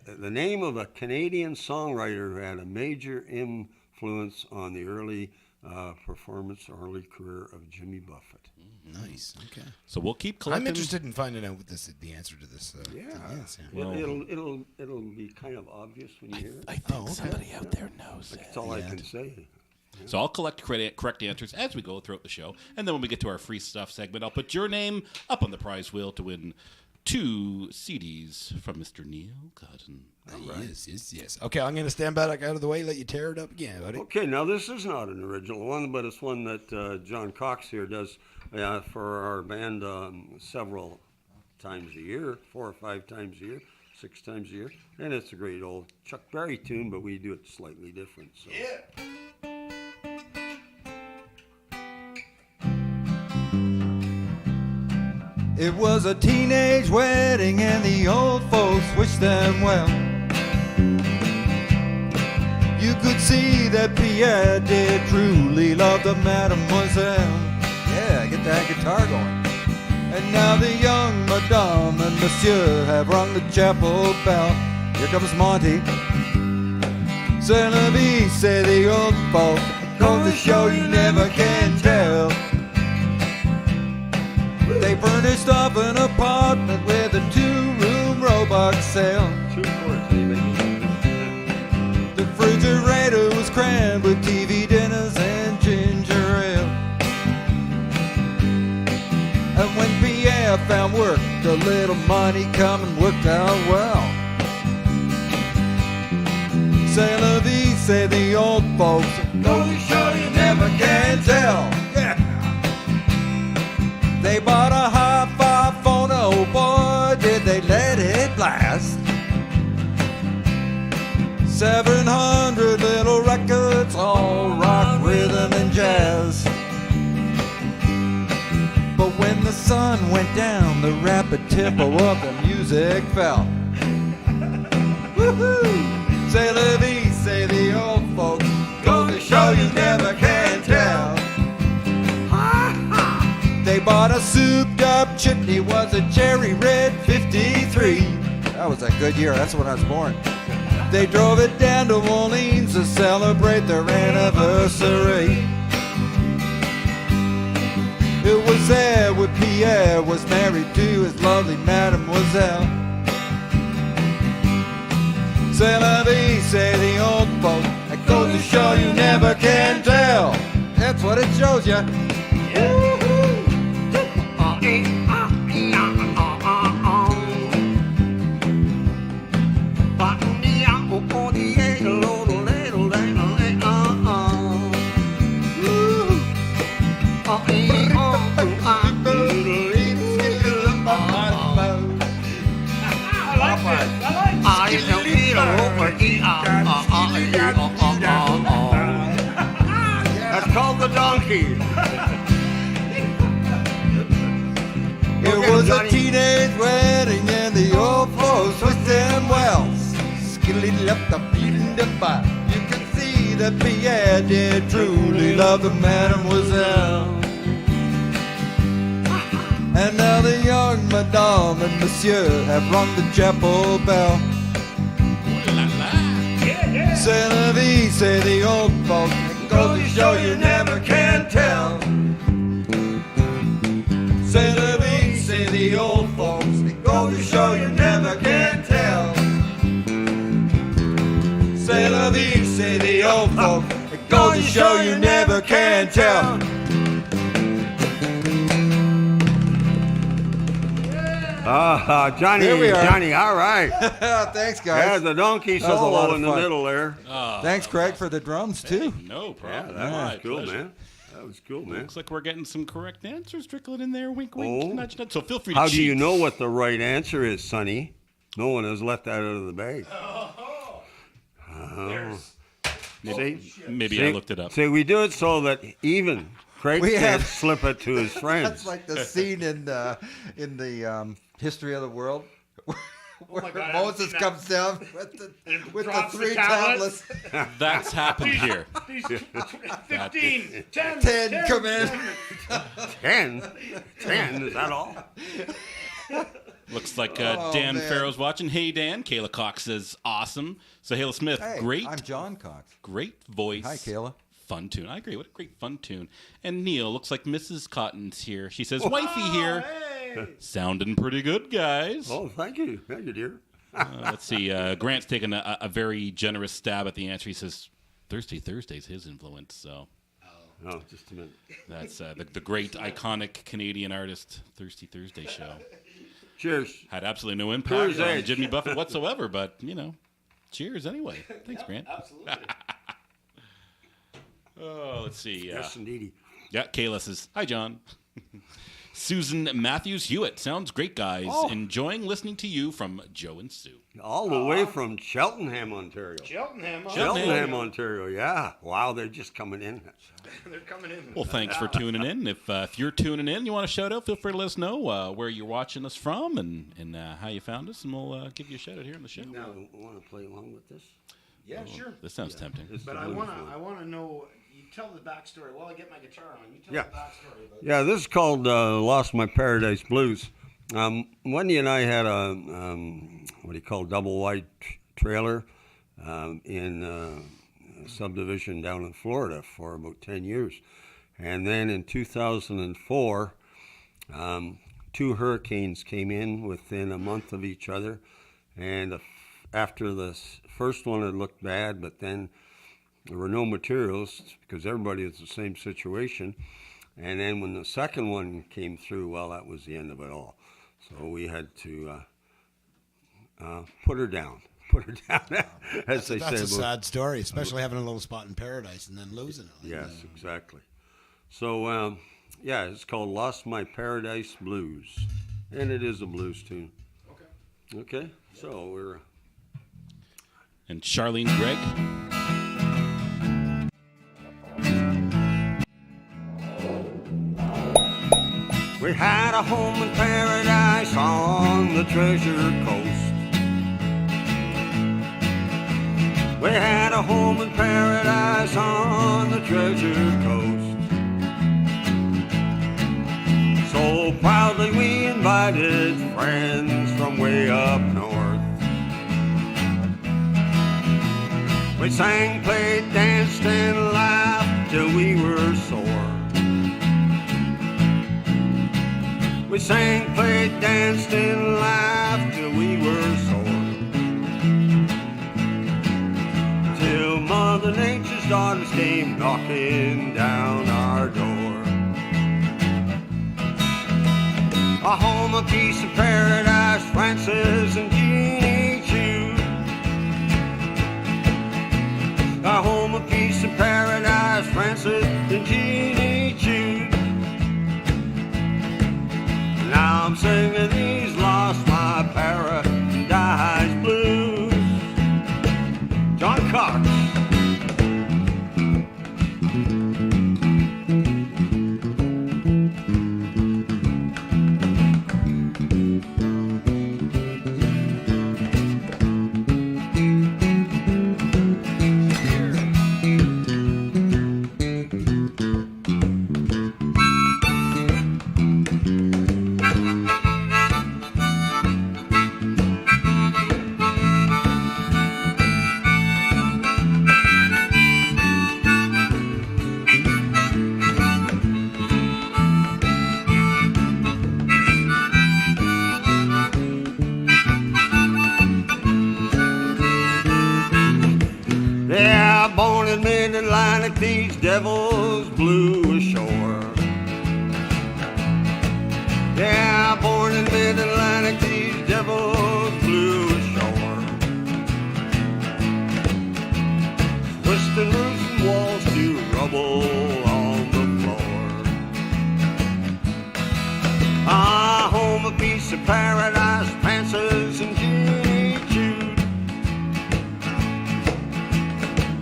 The name of a Canadian songwriter who had a major influence on the early early career of Jimmy Buffett. Nice. Okay. So we'll keep collecting. I'm interested in finding out what the answer to this. Yeah. thing is, yeah. Well- It'll be kind of obvious when you hear it. I think okay. somebody out there knows it. That's all I can say. So I'll collect correct answers as we go throughout the show. And then when we get to our free stuff segment, I'll put your name up on the prize wheel to win 2 CDs from Mr. Neil Cotton. Yes. Okay, I'm going to stand back out of the way, let you tear it up again, buddy. Okay, now this is not an original one, but it's one that John Cox here does for our band several times a year, 4 or 5 times a year, 6 times a year. And it's a great old Chuck Berry tune, but we do it slightly different. So. Yeah. It was a teenage wedding and the old folks wished them well. You could see that Pierre did truly love the mademoiselle. Yeah, get that guitar going. And now the young madame and monsieur have rung the chapel bell. Here comes Monty. C'est la vie, say the old folk. Goes to show you never can tell. They furnished up an apartment with a 2-room robot cell. 2 chords, baby. The refrigerator was crammed with TV dinners and ginger ale. Pierre found work, the little money come and worked out well. C'est la vie, say the old folks. Go to show you never can tell. Yeah. They bought a hi-fi phone, oh boy, did they let it blast. 700 little records, all rock, rhythm, and jazz. But when the sun went down, the rapid tempo of the music fell. Woohoo! C'est la vie, say the old folks. Go to show you never can tell. They bought a souped up chitney, was a cherry red 53. That was a good year, that's when I was born. They drove it down to Orleans to celebrate their anniversary. It was there where Pierre was married to his lovely mademoiselle. C'est la vie, say the old folks. That goes to show you never can tell. That's what it shows you. That's called the donkey. It was a teenage wedding and the old folks wished them well. Skilly left the beating the bar. You can see that Pierre did truly love the mademoiselle. And now the young madame and monsieur have rung the chapel bell. C'est la vie, say the old folks. It goes to show you never can tell. C'est la vie, say the old folks. It goes to show you never can tell. C'est la vie, say the old folks. It goes to show you never can tell. Johnny, Here we are. Johnny, all right. Thanks, Yeah, guys. the donkey That was a lot solo of in the fun. middle there. Thanks, Craig, for the drums, too. No Yeah, problem. that My was cool, pleasure. man. That was cool, man. Looks like we're getting some correct answers trickling in there. Wink, wink, Oh. nudge, nudge. So feel free to How cheat. do you know what the right answer is, Sonny? No one has left that out of the bag. Maybe I looked it up. See, we do it so that even Craig We can't have- slip it to his friends. That's like the scene in the history of the world where Moses comes down with the drops the three tablets. tablets. That's happened here. These 15, 10, 10 come in. 10? 10? Is that all? Looks like Oh, Dan man. Farrow's watching. Hey, Dan. Kayla Cox says, awesome. So, Hayla Smith, Hey, great, I'm John Cox. great voice. Hi, Kayla. Fun tune. I agree. What a great fun tune. And Neil, looks like Mrs. Cotton's here. She says, wifey here. Sounding pretty good, guys. Oh, thank you. Thank you, dear. Let's see. Grant's taking a very generous stab at the answer. He says, Thirsty Thursday's his influence. So Oh, just a minute. that's the great, iconic Canadian artist, Thirsty Thursday Show. Cheers. Had absolutely no impact Coors on Edge. Jimmy Buffett whatsoever, but, cheers anyway. Thanks, Grant. Absolutely. Oh, let's see. Yes, indeedy. Yeah, Kayla says, hi, John. Susan Matthews Hewitt. Sounds great, guys. Oh. Enjoying listening to you from Joe and Sue. All the way from Cheltenham, Ontario. Cheltenham. huh? Cheltenham, Ontario. Yeah. Wow, they're just coming in. They're coming in. Well, thanks for tuning in. If you're tuning in, you want to shout out, feel free to let us know where you're watching us from and how you found us, and we'll give you a shout out here on the show. Now, want to play along with this? Yeah, sure. This sounds tempting. This is But the I blues wanna one. know. You tell the backstory while I get my guitar on. You tell Yeah. the backstory. About Yeah, this is called Lost My Paradise Blues. Wendy and I had a, what do you call, double wide trailer in a subdivision down in Florida for about 10 years. And then in 2004, two hurricanes came in within a month of each other. And after the first one, it looked bad, but then there were no materials because everybody was the same situation. And then when the second one came through, well, that was the end of it all. So we had to put her down. Put her down, as they That's said. a sad story, especially having a little spot in paradise and then losing it. Yes, exactly. So, yeah, it's called Lost My Paradise Blues. And it is a blues tune. Okay, so we're... And Charlene, Greg. We had a home in paradise on the Treasure Coast. We had a home in paradise on the Treasure Coast. So proudly we invited friends from way up north. We sang, played, danced, and laughed till we were sore. We sang, played, danced, and laughed till we were sore. Till Mother Nature's daughters came knocking down our door. A home, a piece of paradise, Francis and Jeannie Chu. A home, a piece of paradise, Francis and Jeannie Chu. Now I'm singing these Lost My Paradise Blues. John Cox. Yeah, born in mid-Atlantic, these devils blew ashore. Yeah, born in mid-Atlantic, these devils blew ashore. Twisting roofs and walls to rubble on the floor. Ah, home, a piece of paradise, Francis and Jeannie Chu.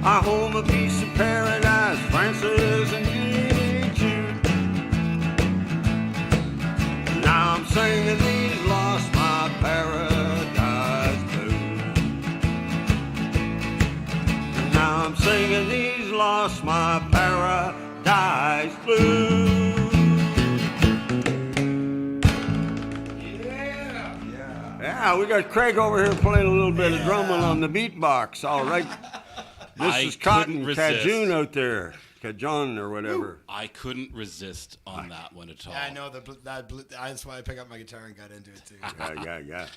Our home, a piece of paradise, Francis and Jeannie Chu. Now I'm singing these Lost My Paradise Blues. Now I'm singing these Lost My Paradise Blues. Yeah, we got Craig over here playing a little bit of drumming on the beatbox. All right. This I is Cotton couldn't resist. Cajun out there. Cajon or whatever. I couldn't resist on that one at all. Yeah, I know that's why I picked up my guitar and got into it too. Yeah.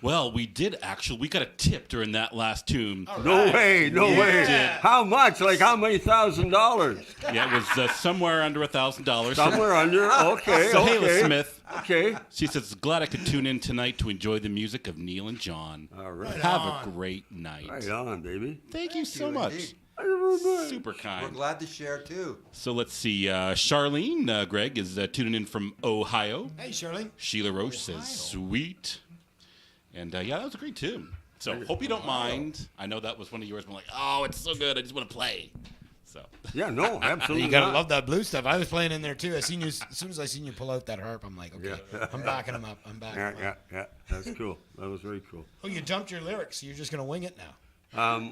Well, we got a tip during that last tune. No way. did. How much? Like how many $1,000? Yeah, it was somewhere under $1,000. Somewhere under. Okay. So okay. Hayla Smith, Okay. she says, glad I could tune in tonight to enjoy the music of Neil and John. All right. Have a great night. Right on, baby. Thank you so much. indeed. Super We're kind. glad to share too. So let's see. Charlene, Greg, is tuning in from Ohio. Hey, Shirley. Sheila Roche says, sweet. And yeah, that was a great tune. So hope you don't mind. I know that was one of yours. I'm like, oh, it's so good. I just want to play. So Yeah, no, absolutely. You gotta not. love that blue stuff. I was playing in there too. As soon as I seen you pull out that harp, I'm like, okay, I'm backing him up. I'm backing him up. Yeah. That's cool. That was very cool. Oh, you dumped your lyrics. You're just gonna wing it now.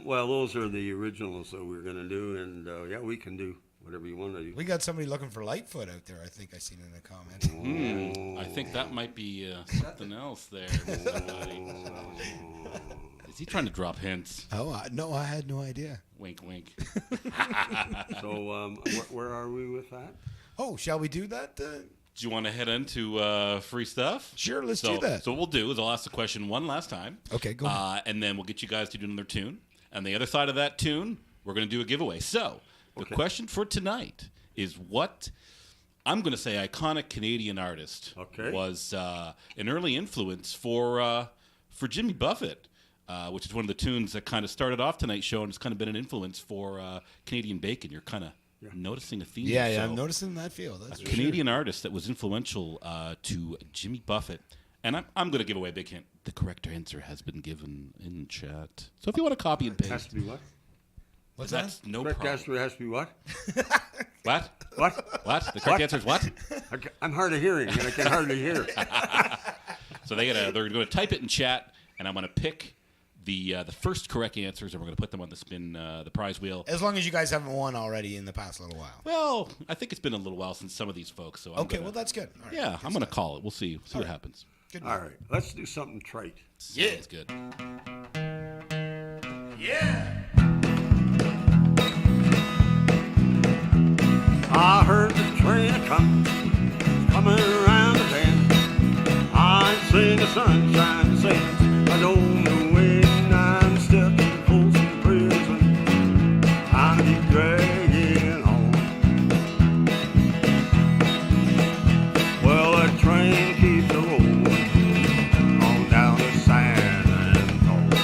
Well, those are the originals that we're gonna do, and yeah, we can do whatever you want to do. We got somebody looking for Lightfoot out there. I think I seen in a comment. I think that might be something else there. Is he trying to drop hints? Oh no, I had no idea. Wink, wink. So, where are we with that? Oh, shall we do that? Do you want to head into free stuff? Sure, let's do that. So what we'll do is I'll ask the question one last time. Okay, go ahead. And then we'll get you guys to do another tune. And the other side of that tune, we're going to do a giveaway. So the question for tonight is what I'm going to say iconic Canadian artist Okay. was an early influence for Jimmy Buffett, which is one of the tunes that kind of started off tonight's show, and it's kind of been an influence for Canadian bacon. You're kind of noticing a theme. Yeah, So I'm noticing that feel. That's for Canadian artist that was influential to Jimmy Buffett. And I'm going to give away a big hint. The correct answer has been given in chat. So if you want to copy and It has paste, to be what? What's that's no Correct problem. answer has to be what? What? What? What? The correct What? answer is what? I'm hard of hearing, and I can hardly hear. So they're going to type it in chat, and I'm going to pick the first correct answers, and we're going to put them on the prize wheel. As long as you guys haven't won already in the past little while. Well, I think it's been a little while since some of these folks. So Okay, well that's good. All right. yeah, I'm going to call it. We'll see what happens. Good. All right, let's do something trite. Sounds good. I heard the train coming around the bend. I ain't seen the sunshine since I don't know when I'm stuck in Folsom Prison. I'll be dragging on. Well, that train keeps a rolling on down to San Antonio.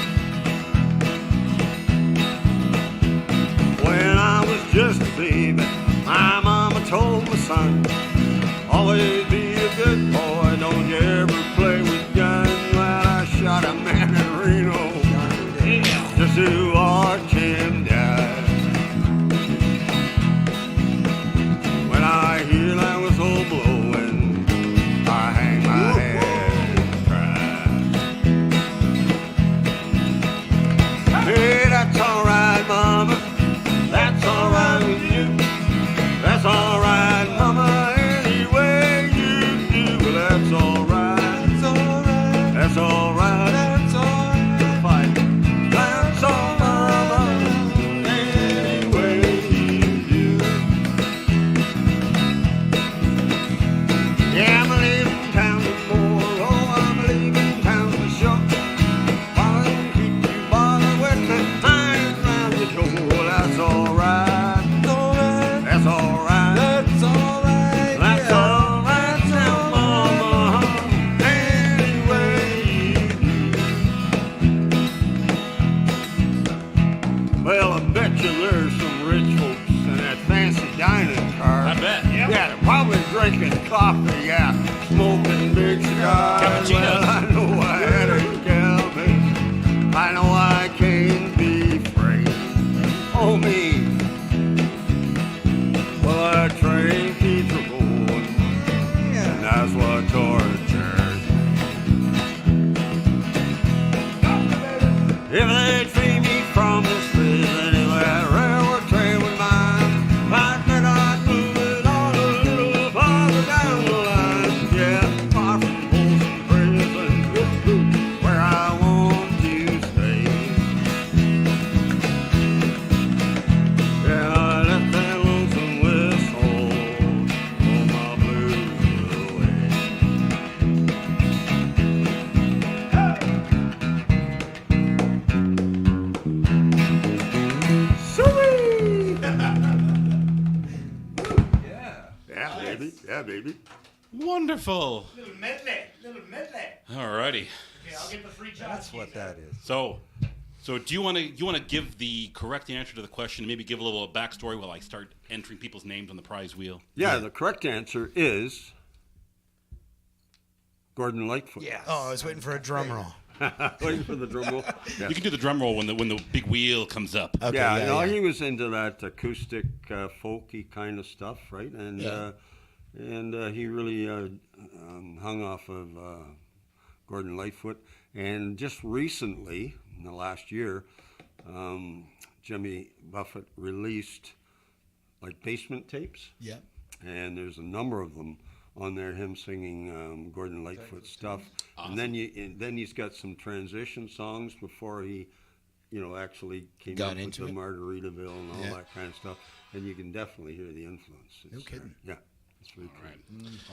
When I was just a baby, my mama told my son, always be a good boy, don't you ever play with guns. Well, I shot a man in Reno just to watch him die. When I hear that whistle blowing, I hang my head and cry. Hey, that's all right, mama, that's all right with you. That's all right, mama, any way you do. Well, that's all right. That's all right. That's all right. That's all right. Fight. That's all, mama, any way you do. Yeah, I'm leaving town tomorrow. Oh, I'm leaving town for sure. I'll keep you bothered with me. I ain't round the door. Well, that's all right. That's all right. That's all right. That's all right. Now, mama, any way you do. Well, I bet you there's some rich folks in that fancy dining car. I bet. Yeah, they're probably drinking coffee, yeah, smoking big cigars. Cappuccino. Well, I know I had a Calvin. I know I can't be free. Oh, me. Well, that train keeps a going, and that's what tortures me. If they'd free me from this prison, if that railroad train was mine, I bet I'd move it on a little farther down the line. Yeah, far from Folsom Prison, where I want to stay. Yeah, I left that lonesome whistle on my blues away. Sweet! Yeah, baby. Yeah, baby. Wonderful. Little medley. Little medley. Alrighty. Okay, I'll get the free job. That's what that is. So do you want to give the correct answer to the question? Maybe give a little backstory while I start entering people's names on the prize wheel. Yeah, the correct answer is Gordon Lightfoot. Yeah. Oh, I was waiting for a drum roll. Waiting for the drum roll. Yeah. You can do the drum roll when the big wheel comes up. Okay, yeah, yeah. he was into that acoustic, folky kind of stuff, right? And he really hung off of Gordon Lightfoot. And just recently, in the last year, Jimmy Buffett released like basement tapes, Yeah. and there's a number of them on there. Him singing Gordon Lightfoot stuff, Awesome. and then he's got some transition songs before he, actually came Got up into with the it. Margaritaville and all Yeah. that kind of stuff. And you can definitely hear the influence. No It's, kidding. yeah, it's really cool. Right.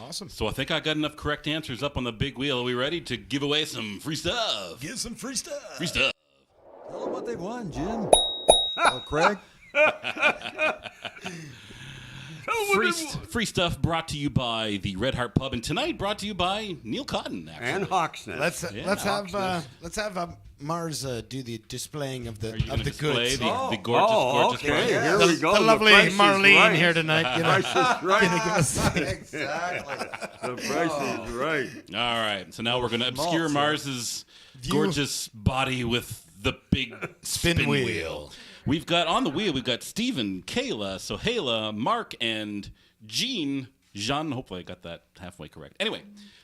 Awesome. So I think I got enough correct answers up on the big wheel. Are we ready to give away some free stuff? Get some free stuff. Free stuff. Tell them what they won, Jim. Oh, Craig. Free stuff brought to you by the Red Heart Pub, and tonight brought to you by Neil Cotton. Actually. And Hawksnest. Let's have Mars do the displaying of the Are you gonna the display goods. the gorgeous okay. Mars? Here the, we go. the lovely price is Marlene right. here tonight. You know, Price is right. Exactly. The price is right. All right, so now we're going to obscure malts, Mars's gorgeous body with the big Spin wheel. We've got on the wheel, we've got Stephen, Kayla, Sohaila, Mark, and Jean. Hopefully I got that halfway correct. Anyway,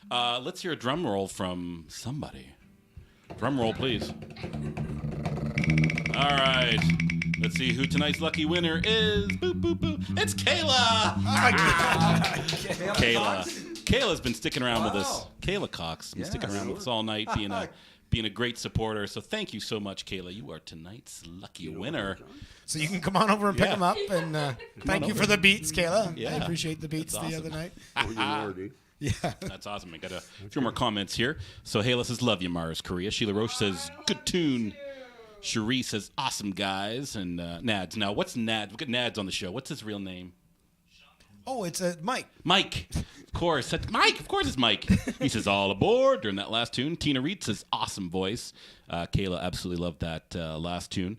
let's hear a drum roll from somebody. Drum roll, please. All right. Let's see who tonight's lucky winner is. Boop, boop, boop. It's Kayla. Kayla's been sticking around with us. Kayla Cox been sticking around with us all night, being a great supporter. So thank you so much, Kayla. You are tonight's lucky winner. so you can come on over and pick them up. And thank you for the beats, Kayla. Yeah. I appreciate the beats That's the awesome. other night. Oh, you lordy. Yeah. That's awesome. I got a few more comments here. So Hayla says, love you, Mars, Korea. Sheila Roche says, good tune. Cherie says, awesome, guys. And Nads. Now, what's Nads? We've got Nads on the show. What's his real name? Oh, it's Mike. Mike. Of course. That's Mike. Of course it's Mike. He says, all aboard during that last tune. Tina Reed says, awesome voice. Kayla absolutely loved that last tune.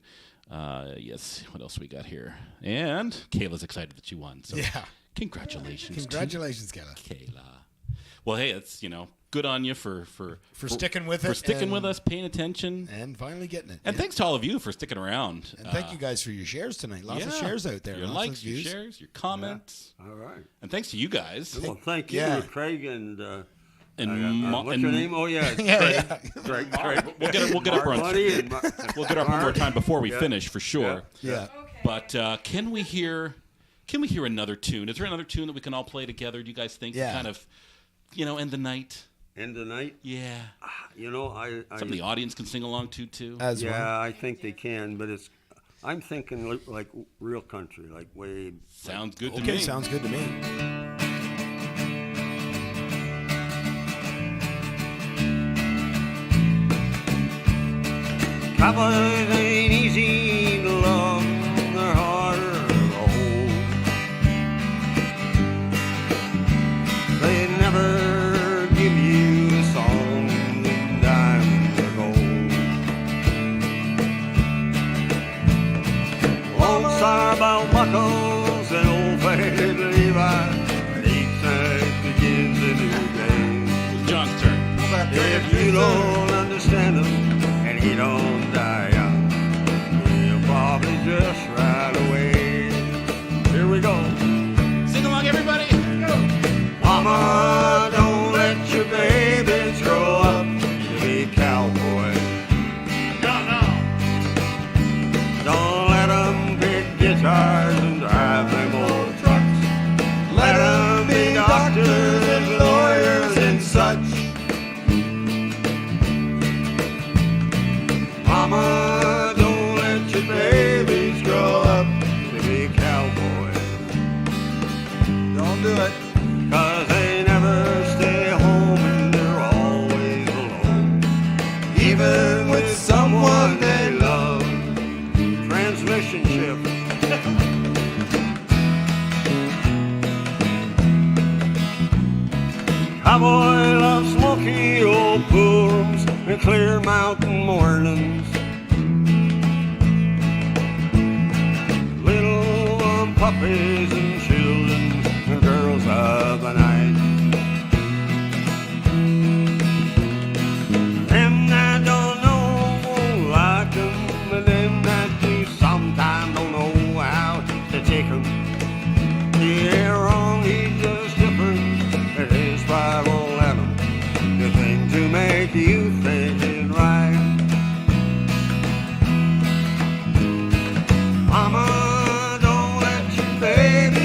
Yes. What else we got here? And Kayla's excited that you won. So Yeah. congratulations. Congratulations, Kayla. Kayla. Well, hey, it's, good on you for sticking with for it sticking and- with us, paying attention. And finally getting it. And Yeah. thanks to all of you for sticking around. And thank you guys for your shares tonight. Lots of shares out there. Your lots likes, of your views. shares, your comments. All right. And thanks to you guys. Well, thank you, Yeah. Craig and. And what's your name? Oh yeah, Craig. Craig. We'll get up on Buddy and we'll get up one more time before we finish for sure. Yeah. But can we hear another tune? Is there another tune that we can all play together? Do you guys think? Yeah. To kind of, end the night. End of night. Yeah. I Something the audience can sing along to too. As yeah, well. I think they can, but I'm thinking like real country, like way. Sounds good to Okay, me. sounds good to me. Cowboys ain't easy to love, they're harder to hold. They never give you a song in diamonds or gold. Lone Star Bell buckles and old-faded Levi, and each night begins a new day. It's John's turn. If you don't understand him and he don't die young, he'll probably just ride away. Here we go. Sing along, everybody. Mama, don't let your babies grow up to be cowboys. Don't let them pick guitars and drive them old trucks. Let them be doctors and lawyers and such. Mama, don't let your babies grow up to be cowboys. Don't do it. 'Cause they never stay home and they're always alone. Even with someone they love. Transmission shift. Cowboy loves smoky old pool rooms and clear mountain mornings. Little puppies and children and girls of the night. Them that don't know won't like them, and them that do sometimes don't know how to take them. He ain't wrong, he's just different, and his pride won't let him. The thing to make you think is right. Mama, don't let your baby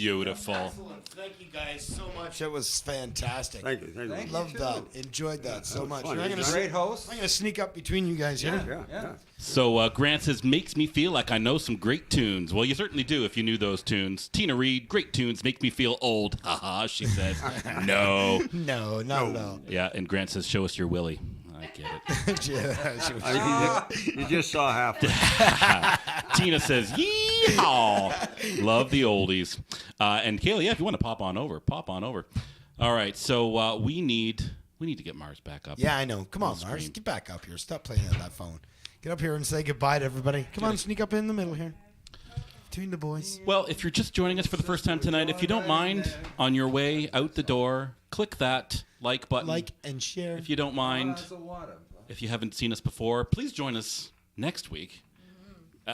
Beautiful. Excellent. Thank you guys so much. It was fantastic. Thank you. Thank you. Thank you. Loved that. Enjoyed that so much. fun. I'm He's gonna, Great host. I'm gonna sneak up between you guys here. Yeah. So Grant says, makes me feel like I know some great tunes. Well, you certainly do if you knew those tunes. Tina Reid, great tunes, make me feel old. Haha, she says. No. No, not at all. Yeah, and Grant says, show us your Willie. I get Yeah, she was- You just saw half. of it. it. Tina says, yeehaw. Love the oldies. And Kaylee, yeah, if you want to pop on over, pop on over. All right, so we need to get Mars back up. Yeah, I know. Come on, the Mars. screen. Get back up here. Stop playing on that phone. Get up here and say goodbye to everybody. Come on, sneak up in the middle here. Between the boys. Well, if you're just joining us for the first time tonight, if you don't mind, on your way out the door, click that like button. Like and share. If you don't mind, That's a water. if you haven't seen us before, please join us next week.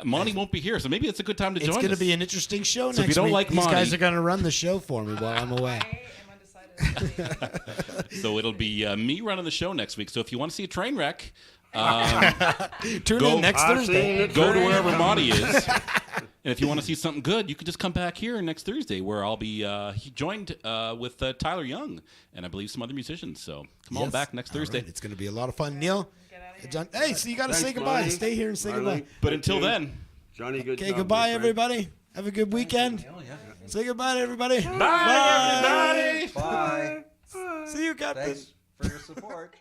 Monty won't be here, so maybe it's a good time to It's join going us. to be an interesting show So if next you don't week. like These Monty- guys are going to run the show for me while I'm away. I am undecided. So it'll be me running the show next week. So if you want to see a train wreck, Tune Go- in next I've Thursday. seen it. go to wherever Monty is. And if you want to see something good, you can just come back here next Thursday, where I'll be joined with Tyler Young and I believe some other musicians. So come on Yes. back next All Thursday. right, it's going to be a lot of fun. Neil, Get out of here. John. Hey, so you got to Thanks, say goodbye. Monty. Stay here and say goodbye. Marlene, But thank until you. then, Johnny, good Okay, job, goodbye, my friend. everybody. Have a good weekend. Oh, yeah. Say goodbye to everybody. bye, everybody. Bye. See you, Captain. Thanks for your support.